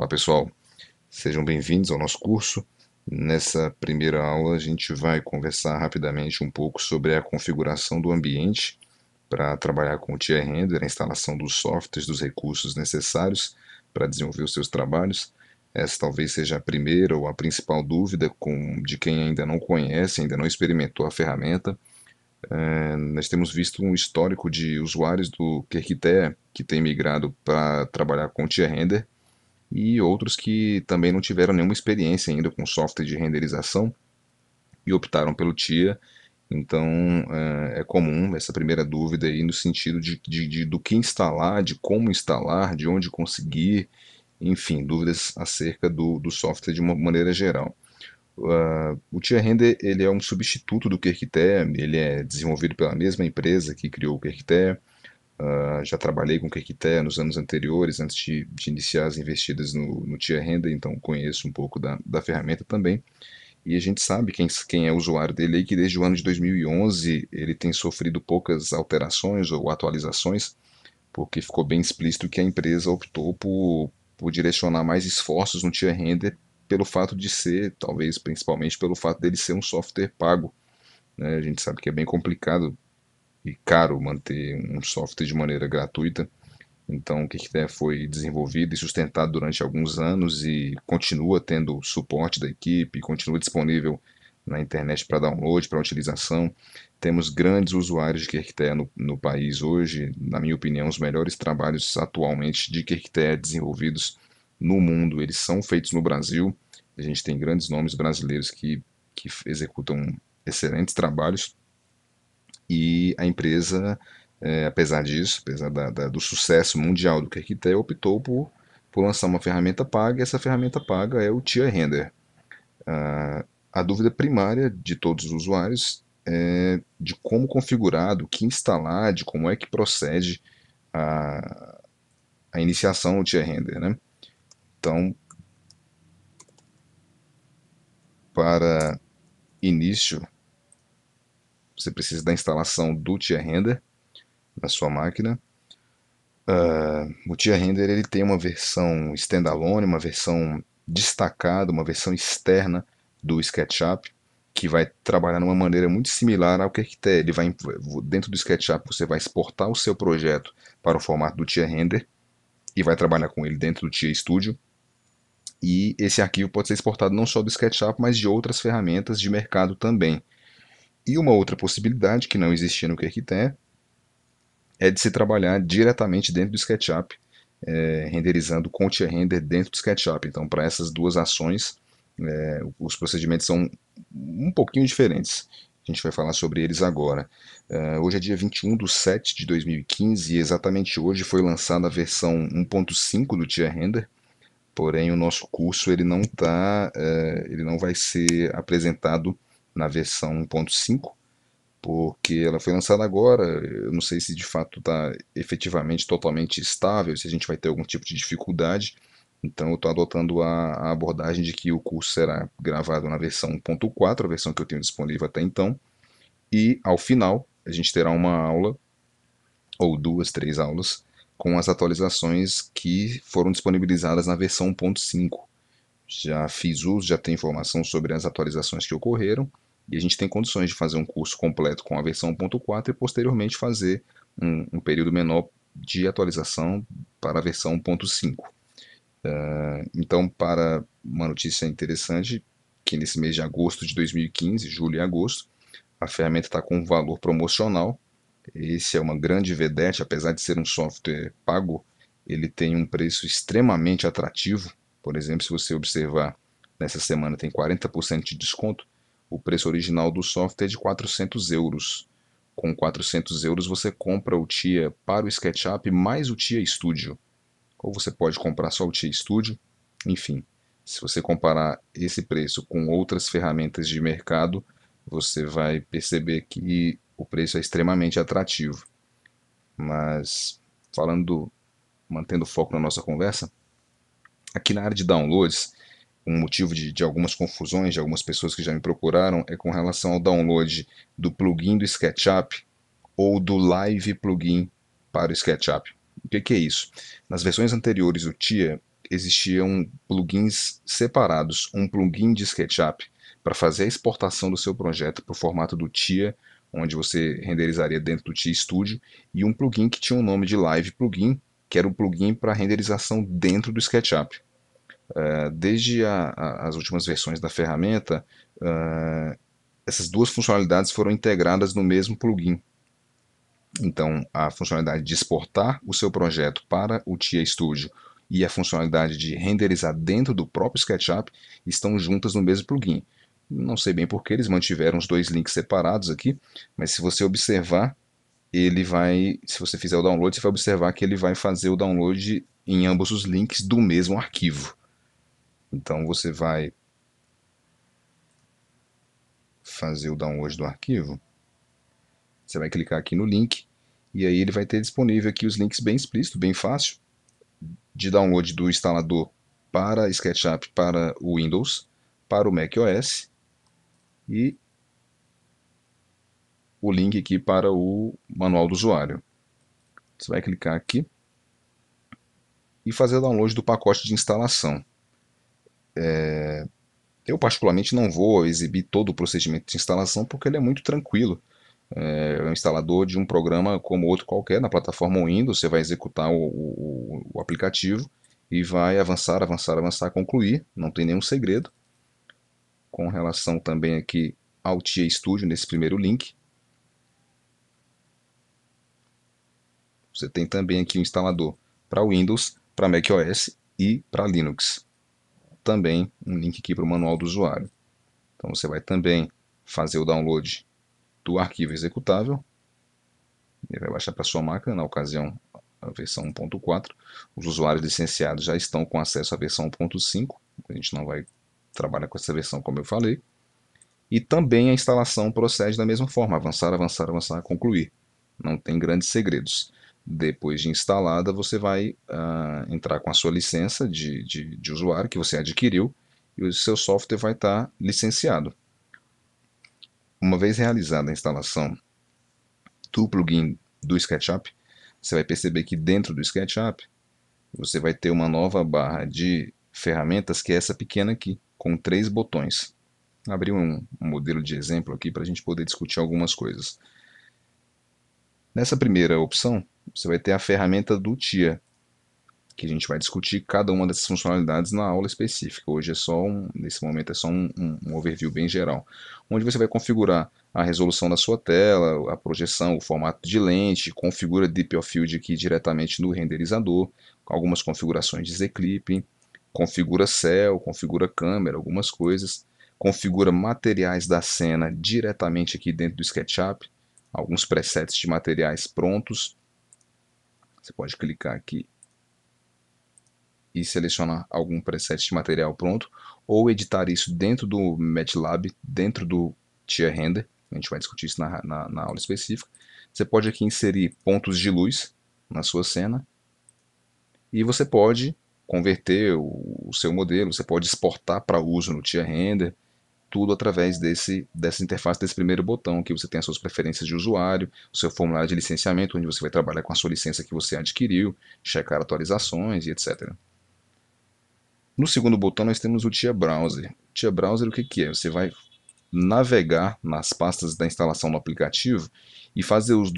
Olá pessoal, sejam bem-vindos ao nosso curso. Nessa primeira aula a gente vai conversar rapidamente um pouco sobre a configuração do ambiente para trabalhar com o Tier Render, a instalação dos softwares, dos recursos necessários para desenvolver os seus trabalhos. Essa talvez seja a primeira ou a principal dúvida de quem ainda não conhece, ainda não experimentou a ferramenta. Nós temos visto um histórico de usuários do Qt que tem migrado para trabalhar com o Tier Render e outros que também não tiveram nenhuma experiência ainda com software de renderização e optaram pelo TIA. Então é comum essa primeira dúvida aí no sentido do que instalar, de como instalar, de onde conseguir, enfim, dúvidas acerca do software de uma maneira geral. O Tia Render ele é um substituto do Qt, ele é desenvolvido pela mesma empresa que criou o Qt. Já trabalhei com Qt nos anos anteriores, antes de iniciar as investidas no Tier Render, então conheço um pouco da ferramenta também. E a gente sabe quem é usuário dele aí, que desde o ano de 2011 ele tem sofrido poucas alterações ou atualizações, porque ficou bem explícito que a empresa optou por direcionar mais esforços no Tier Render pelo fato de ser, talvez principalmente pelo fato dele ser um software pago, né? A gente sabe que é bem complicado e caro manter um software de maneira gratuita. Então, o Qt foi desenvolvido e sustentado durante alguns anos e continua tendo suporte da equipe, continua disponível na internet para download, para utilização. Temos grandes usuários de Qt no país hoje. Na minha opinião, os melhores trabalhos atualmente de Qt desenvolvidos no mundo, eles são feitos no Brasil. A gente tem grandes nomes brasileiros que executam excelentes trabalhos e a empresa, apesar disso, apesar do sucesso mundial do Qt, optou por lançar uma ferramenta paga, e essa ferramenta paga é o Tier Render. A dúvida primária de todos os usuários é de como configurar, do que instalar, de como é que procede a, a iniciação do Tier Render, né? Então, para início, você precisa da instalação do Tier Render na sua máquina. O Tia Render ele tem uma versão standalone, uma versão destacada, uma versão externa do SketchUp, que vai trabalhar de uma maneira muito similar ao Qt. Ele vai, dentro do SketchUp você vai exportar o seu projeto para o formato do Tia Render e vai trabalhar com ele dentro do Tia Studio. E esse arquivo pode ser exportado não só do SketchUp, mas de outras ferramentas de mercado também. E uma outra possibilidade que não existia no Qt é de se trabalhar diretamente dentro do SketchUp, renderizando com o Tier Render dentro do SketchUp. Então, para essas duas ações, os procedimentos são um pouquinho diferentes. A gente vai falar sobre eles agora. Hoje é dia 21/7/2015 e exatamente hoje foi lançada a versão 1.5 do Tier Render, porém o nosso curso ele não vai ser apresentado na versão 1.5, porque ela foi lançada agora. Eu não sei se de fato está efetivamente totalmente estável, se a gente vai ter algum tipo de dificuldade. Então eu estou adotando a abordagem de que o curso será gravado na versão 1.4, a versão que eu tenho disponível até então, e ao final a gente terá uma aula, ou duas, três aulas, com as atualizações que foram disponibilizadas na versão 1.5. Já fiz uso, já tenho informação sobre as atualizações que ocorreram, e a gente tem condições de fazer um curso completo com a versão 1.4 e posteriormente fazer um período menor de atualização para a versão 1.5. Então, para uma notícia interessante, que nesse mês de agosto de 2015, julho e agosto, a ferramenta está com um valor promocional. Esse é uma grande vedete, apesar de ser um software pago, ele tem um preço extremamente atrativo. Por exemplo, se você observar, nessa semana tem 40% de desconto. O preço original do software é de 400 euros. Com 400 euros você compra o TIA para o SketchUp mais o TIA Studio. Ou você pode comprar só o TIA Studio. Enfim, se você comparar esse preço com outras ferramentas de mercado, você vai perceber que o preço é extremamente atrativo. Mas, falando, mantendo foco na nossa conversa, aqui na área de downloads, um motivo de algumas confusões de algumas pessoas que já me procuraram é com relação ao download do plugin do SketchUp ou do Live plugin para o SketchUp. O que é isso? Nas versões anteriores do TIA, existiam plugins separados, um plugin de SketchUp para fazer a exportação do seu projeto para o formato do TIA, onde você renderizaria dentro do TIA Studio, e um plugin que tinha o nome de Live Plugin, que era um plugin para renderização dentro do SketchUp. Desde as últimas versões da ferramenta, essas duas funcionalidades foram integradas no mesmo plugin. Então, a funcionalidade de exportar o seu projeto para o TIA Studio e a funcionalidade de renderizar dentro do próprio SketchUp estão juntas no mesmo plugin. Não sei bem por que eles mantiveram os dois links separados aqui, mas se você observar, ele vai, se você fizer o download, você vai observar que ele vai fazer o download em ambos os links do mesmo arquivo. Então você vai fazer o download do arquivo, você vai clicar aqui no link e aí ele vai ter disponível aqui os links bem explícitos, bem fácil, de download do instalador para SketchUp para o Windows, para o macOS e o link aqui para o manual do usuário. Você vai clicar aqui e fazer o download do pacote de instalação. Eu particularmente não vou exibir todo o procedimento de instalação porque ele é muito tranquilo. É um instalador de um programa como outro qualquer na plataforma Windows, você vai executar o aplicativo e vai avançar, avançar, avançar, concluir, não tem nenhum segredo. Com relação também aqui ao TIA Studio, nesse primeiro link, você tem também aqui o instalador para Windows, para macOS e para Linux. Também um link aqui para o manual do usuário. Então você vai também fazer o download do arquivo executável, ele vai baixar para sua máquina, na ocasião a versão 1.4. Os usuários licenciados já estão com acesso à versão 1.5, a gente não vai trabalhar com essa versão como eu falei. E também a instalação procede da mesma forma, avançar, avançar, avançar, concluir. Não tem grandes segredos. Depois de instalada, você vai entrar com a sua licença de usuário que você adquiriu e o seu software vai estar licenciado. Uma vez realizada a instalação do plugin do SketchUp, você vai perceber que dentro do SketchUp você vai ter uma nova barra de ferramentas que é essa pequena aqui, com 3 botões. Vou abrir um modelo de exemplo aqui para a gente poder discutir algumas coisas. Nessa primeira opção, você vai ter a ferramenta do TIA, que a gente vai discutir cada uma dessas funcionalidades na aula específica. Hoje é só nesse momento é só um overview bem geral, onde você vai configurar a resolução da sua tela, a projeção, o formato de lente, configura Deep of Field aqui diretamente no renderizador, algumas configurações de Z-Clipping, configura céu, configura câmera, algumas coisas, configura materiais da cena diretamente aqui dentro do SketchUp, alguns presets de materiais prontos. Você pode clicar aqui e selecionar algum preset de material pronto, ou editar isso dentro do MATLAB, dentro do TIA Render. A gente vai discutir isso na aula específica. Você pode aqui inserir pontos de luz na sua cena e você pode converter o seu modelo, você pode exportar para uso no TIA Render, tudo através dessa interface, desse primeiro botão, que você tem as suas preferências de usuário, o seu formulário de licenciamento, onde você vai trabalhar com a sua licença que você adquiriu, checar atualizações e etc. No segundo botão nós temos o TIA Browser. O TIA Browser o que que é? Você vai navegar nas pastas da instalação do aplicativo e fazer uso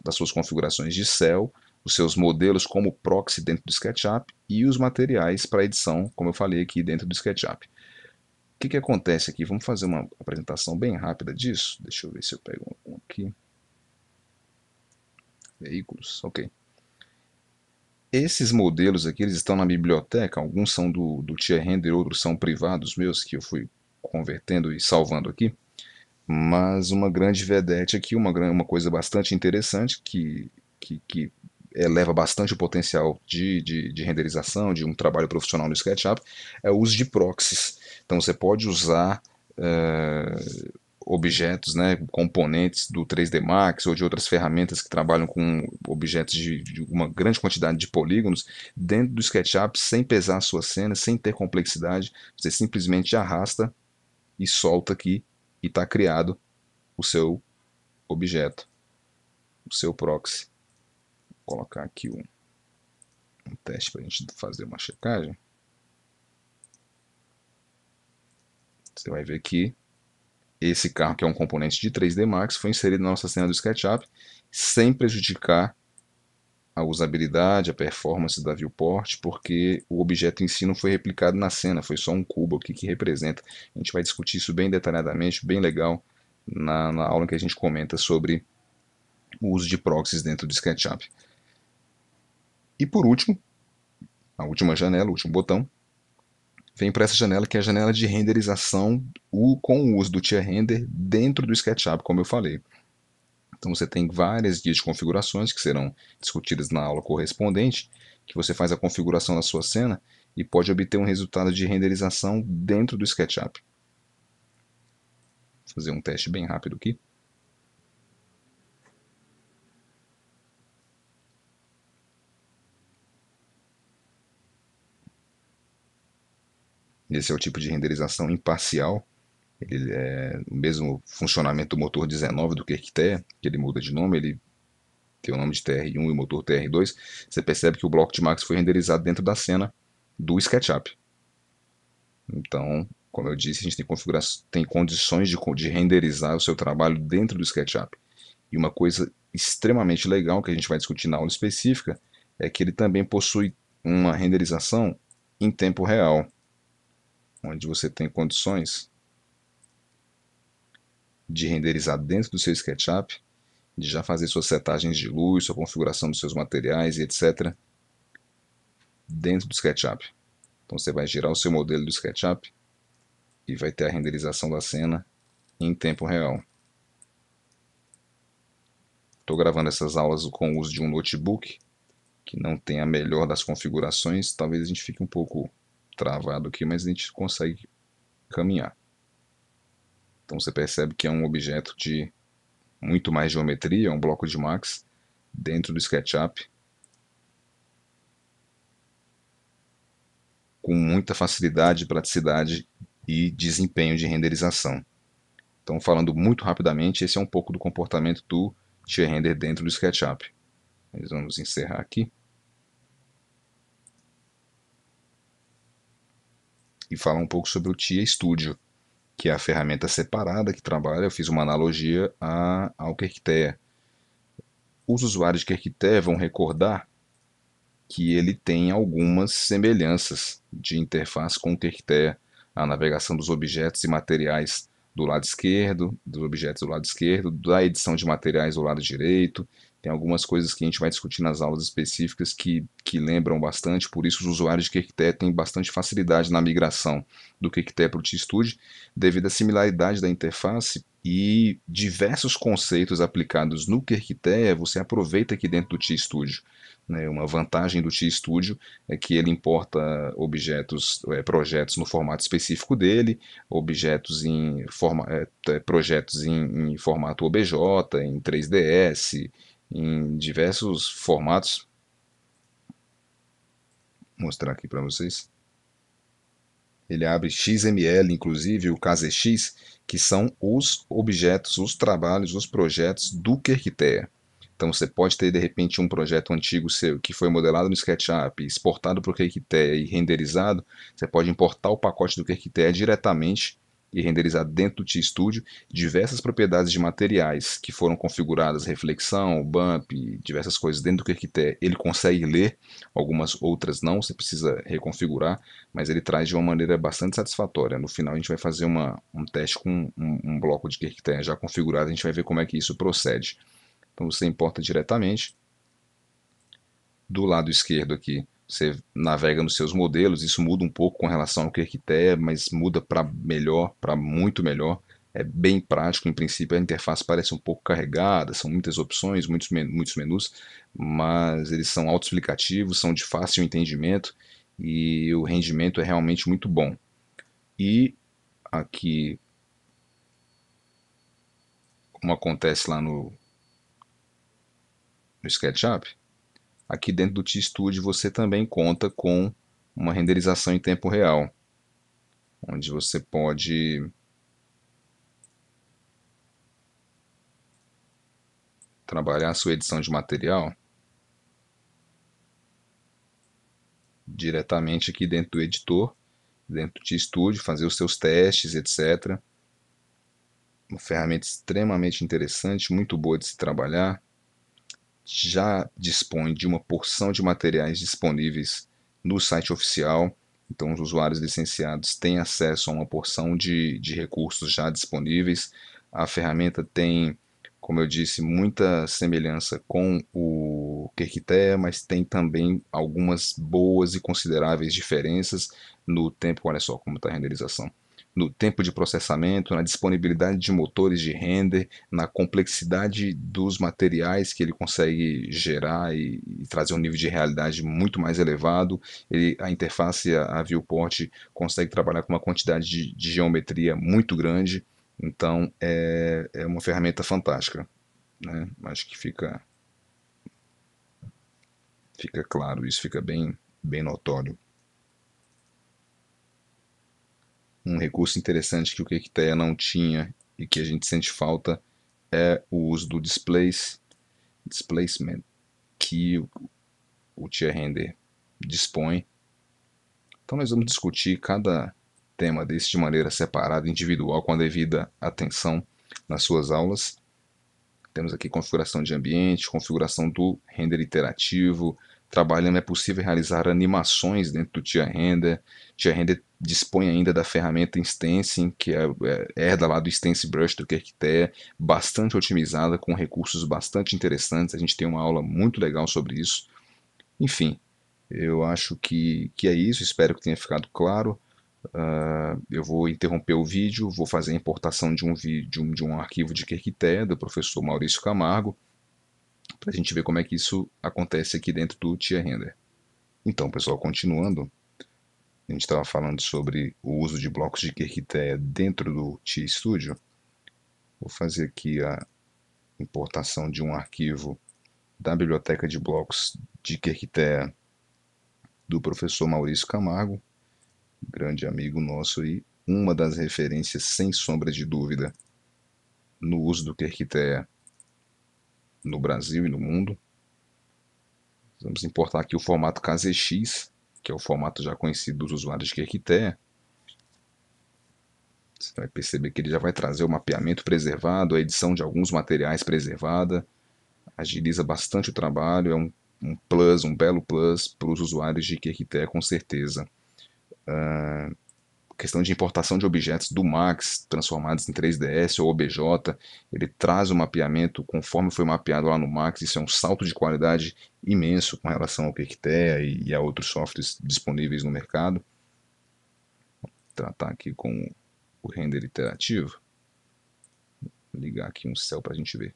das suas configurações de céu, os seus modelos como proxy dentro do SketchUp e os materiais para edição, como eu falei aqui dentro do SketchUp. O que que acontece aqui? Vamos fazer uma apresentação bem rápida disso. Deixa eu ver se eu pego um aqui. Veículos, ok. Esses modelos aqui, eles estão na biblioteca, alguns são do TIA Render, outros são privados meus, que eu fui convertendo e salvando aqui. Mas uma grande vedete aqui, uma coisa bastante interessante, que eleva bastante o potencial de renderização, de um trabalho profissional no SketchUp, é o uso de proxies. Então você pode usar objetos, né, componentes do 3D Max ou de outras ferramentas que trabalham com objetos de uma grande quantidade de polígonos dentro do SketchUp sem pesar a sua cena, sem ter complexidade. Você simplesmente arrasta e solta aqui e está criado o seu objeto, o seu proxy. Vou colocar aqui um teste para a gente fazer uma checagem. Você vai ver que esse carro, que é um componente de 3D Max, foi inserido na nossa cena do SketchUp sem prejudicar a usabilidade, a performance da viewport, porque o objeto em si não foi replicado na cena, foi só um cubo, o que que representa. A gente vai discutir isso bem detalhadamente, bem legal, na aula que a gente comenta sobre o uso de proxies dentro do SketchUp. E por último, a última janela, o último botão, vem para essa janela que é a janela de renderização com o uso do Tier Render dentro do SketchUp, como eu falei. Então você tem várias guias de configurações que serão discutidas na aula correspondente, que você faz a configuração da sua cena e pode obter um resultado de renderização dentro do SketchUp. Vou fazer um teste bem rápido aqui. Esse é o tipo de renderização imparcial. Ele é o mesmo funcionamento do motor 19 do QuickTea, que ele muda de nome, ele tem o nome de TR1 e o motor TR2. Você percebe que o bloco de Max foi renderizado dentro da cena do SketchUp. Então, como eu disse, a gente tem condições de renderizar o seu trabalho dentro do SketchUp. E uma coisa extremamente legal que a gente vai discutir na aula específica é que ele também possui uma renderização em tempo real, onde você tem condições de renderizar dentro do seu SketchUp, de já fazer suas setagens de luz, sua configuração dos seus materiais e etc. dentro do SketchUp. Então você vai gerar o seu modelo do SketchUp e vai ter a renderização da cena em tempo real. Estou gravando essas aulas com o uso de um notebook que não tem a melhor das configurações. Talvez a gente fique um pouco travado aqui, mas a gente consegue caminhar. Então você percebe que é um objeto de muito mais geometria, um bloco de Max dentro do SketchUp, com muita facilidade, praticidade e desempenho de renderização. Então, falando muito rapidamente, esse é um pouco do comportamento do Tier Render dentro do SketchUp. Nós vamos encerrar aqui e falar um pouco sobre o Tia Studio, que é a ferramenta separada que trabalha. Eu fiz uma analogia ao QuickTea. Os usuários de QuickTea vão recordar que ele tem algumas semelhanças de interface com o QuickTea, a navegação dos objetos e materiais do lado esquerdo, dos objetos do lado esquerdo, da edição de materiais do lado direito. Tem algumas coisas que a gente vai discutir nas aulas específicas que lembram bastante, por isso os usuários de QuickTea têm bastante facilidade na migração do QuickTea para o TStudio, devido à similaridade da interface e diversos conceitos aplicados no QuickTea, você aproveita aqui dentro do TStudio. Uma vantagem do TStudio é que ele importa objetos, projetos no formato específico dele, objetos projetos em formato OBJ, em 3ds, em diversos formatos. Vou mostrar aqui para vocês. Ele abre XML, inclusive o KZX, que são os objetos, os trabalhos, os projetos do QuickTea. Então você pode ter de repente um projeto antigo seu que foi modelado no SketchUp, exportado para o QuickTea e renderizado. Você pode importar o pacote do QuickTea diretamente e renderizar dentro do TStudio diversas propriedades de materiais que foram configuradas, reflexão, bump, diversas coisas dentro do QuickTea. Ele consegue ler, algumas outras não, você precisa reconfigurar, mas ele traz de uma maneira bastante satisfatória. No final a gente vai fazer um teste com um bloco de QuickTea já configurado, a gente vai ver como é que isso procede. Então você importa diretamente. Do lado esquerdo aqui, você navega nos seus modelos. Isso muda um pouco com relação ao QuickTea, mas muda para melhor, para muito melhor. É bem prático, em princípio a interface parece um pouco carregada, são muitas opções, muitos menus, mas eles são autoexplicativos, são de fácil entendimento e o rendimento é realmente muito bom. E aqui, como acontece lá no SketchUp, aqui dentro do TStudio você também conta com uma renderização em tempo real, onde você pode trabalhar a sua edição de material diretamente aqui dentro do editor dentro de Studio, fazer os seus testes, etc. Uma ferramenta extremamente interessante, muito boa de se trabalhar. Já dispõe de uma porção de materiais disponíveis no site oficial, então os usuários licenciados têm acesso a uma porção de recursos já disponíveis. A ferramenta tem, como eu disse, muita semelhança com o Kerkitea, mas tem também algumas boas e consideráveis diferenças no tempo, olha só como está a renderização, no tempo de processamento, na disponibilidade de motores de render, na complexidade dos materiais que ele consegue gerar e trazer um nível de realidade muito mais elevado. A interface, a viewport, consegue trabalhar com uma quantidade de geometria muito grande, então é uma ferramenta fantástica, né? Acho que fica claro isso, fica bem notório. Um recurso interessante que o Kerkitea não tinha e que a gente sente falta é o uso do displacement, que o Tier Render dispõe. Então nós vamos discutir cada tema desse de maneira separada, individual, com a devida atenção nas suas aulas. Temos aqui configuração de ambiente, configuração do render iterativo. Trabalhando é possível realizar animações dentro do Tier Render. Tier Render dispõe ainda da ferramenta Stencing, que herda lá do Stencil Brush do Kerkitea, bastante otimizada, com recursos bastante interessantes. A gente tem uma aula muito legal sobre isso. Enfim, eu acho que é isso, espero que tenha ficado claro. Eu vou interromper o vídeo, vou fazer a importação de um arquivo de Kerkitea do professor Maurício Camargo, para a gente ver como é que isso acontece aqui dentro do Tier Render. Então, pessoal, continuando, a gente estava falando sobre o uso de blocos de Kerkitea dentro do Tier Studio. Vou fazer aqui a importação de um arquivo da biblioteca de blocos de Kerkitea do professor Maurício Camargo, grande amigo nosso e uma das referências sem sombra de dúvida no uso do Kerkitea no Brasil e no mundo. Vamos importar aqui o formato KZX, que é o formato já conhecido dos usuários de Kerkitea. Você vai perceber que ele já vai trazer o mapeamento preservado, a edição de alguns materiais preservada, agiliza bastante o trabalho, é um plus, um belo plus para os usuários de Kerkitea com certeza. Questão de importação de objetos do Max transformados em 3ds ou OBJ, ele traz o mapeamento conforme foi mapeado lá no Max. Isso é um salto de qualidade imenso com relação ao Kerkitea e a outros softwares disponíveis no mercado. Vou tratar aqui com o render iterativo. Vou ligar aqui um céu para a gente ver.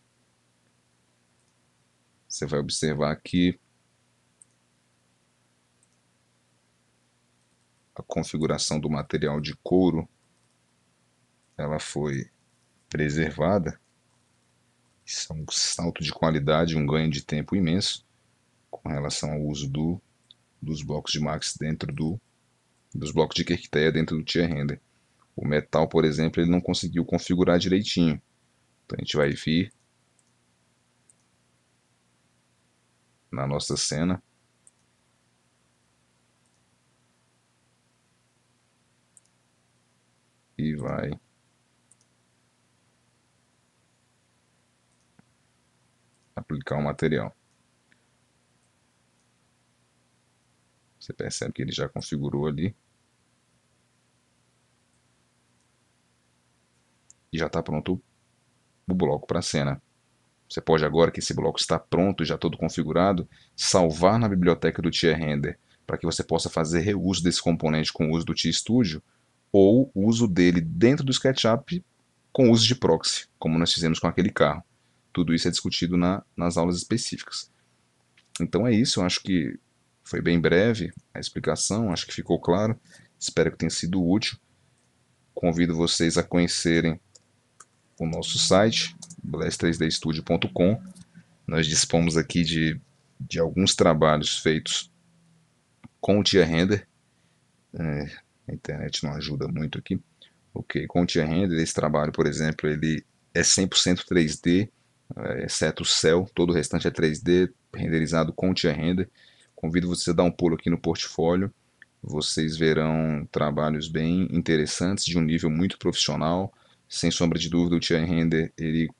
Você vai observar que a configuração do material de couro ela foi preservada. Isso é um salto de qualidade, um ganho de tempo imenso com relação ao uso dos blocos de Max dentro dos blocos de Kerkitea dentro do Tier Render. O metal, por exemplo, ele não conseguiu configurar direitinho. Então a gente vai vir na nossa cena e vai aplicar o material. Você percebe que ele já configurou ali e já está pronto o bloco para a cena. Você pode agora que esse bloco está pronto, já todo configurado, salvar na biblioteca do Tier Render para que você possa fazer reuso desse componente com o uso do Tier Studio ou o uso dele dentro do SketchUp com uso de proxy, como nós fizemos com aquele carro. Tudo isso é discutido nas aulas específicas. Então é isso, eu acho que foi bem breve a explicação, acho que ficou claro, espero que tenha sido útil. Convido vocês a conhecerem o nosso site, blast3dstudio.com. Nós dispomos aqui de alguns trabalhos feitos com o Tier Render. A internet não ajuda muito aqui. Ok, com o Tier Render, esse trabalho, por exemplo, ele é 100% 3D, exceto o céu, todo o restante é 3D, renderizado com o Tier Render. Convido você a dar um pulo aqui no portfólio vocês verão trabalhos bem interessantes, de um nível muito profissional. Sem sombra de dúvida, o Thierry Render, ele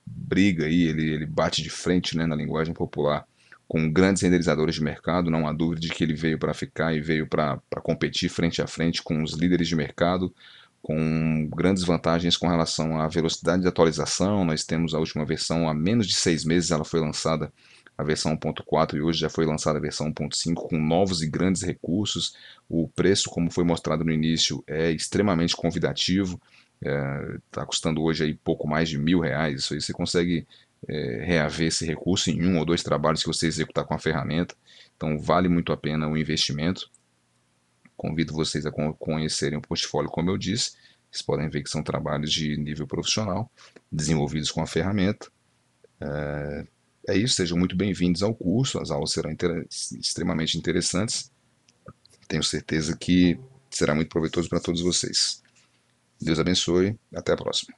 briga aí, ele bate de frente, né, na linguagem popular, com grandes renderizadores de mercado. Não há dúvida de que ele veio para ficar e veio para competir frente a frente com os líderes de mercado, com grandes vantagens com relação à velocidade de atualização. Nós temos a última versão, há menos de 6 meses ela foi lançada, a versão 1.4, e hoje já foi lançada a versão 1.5 com novos e grandes recursos. O preço, como foi mostrado no início, é extremamente convidativo. Está custando hoje aí pouco mais de R$ 1.000. Isso aí você consegue reaver esse recurso em um ou dois trabalhos que você executar com a ferramenta. Então vale muito a pena o investimento. Convido vocês a conhecerem o portfólio, como eu disse. Vocês podem ver que são trabalhos de nível profissional, desenvolvidos com a ferramenta. É isso, sejam muito bem-vindos ao curso. As aulas serão extremamente interessantes. Tenho certeza que será muito proveitoso para todos vocês. Deus abençoe. Até a próxima.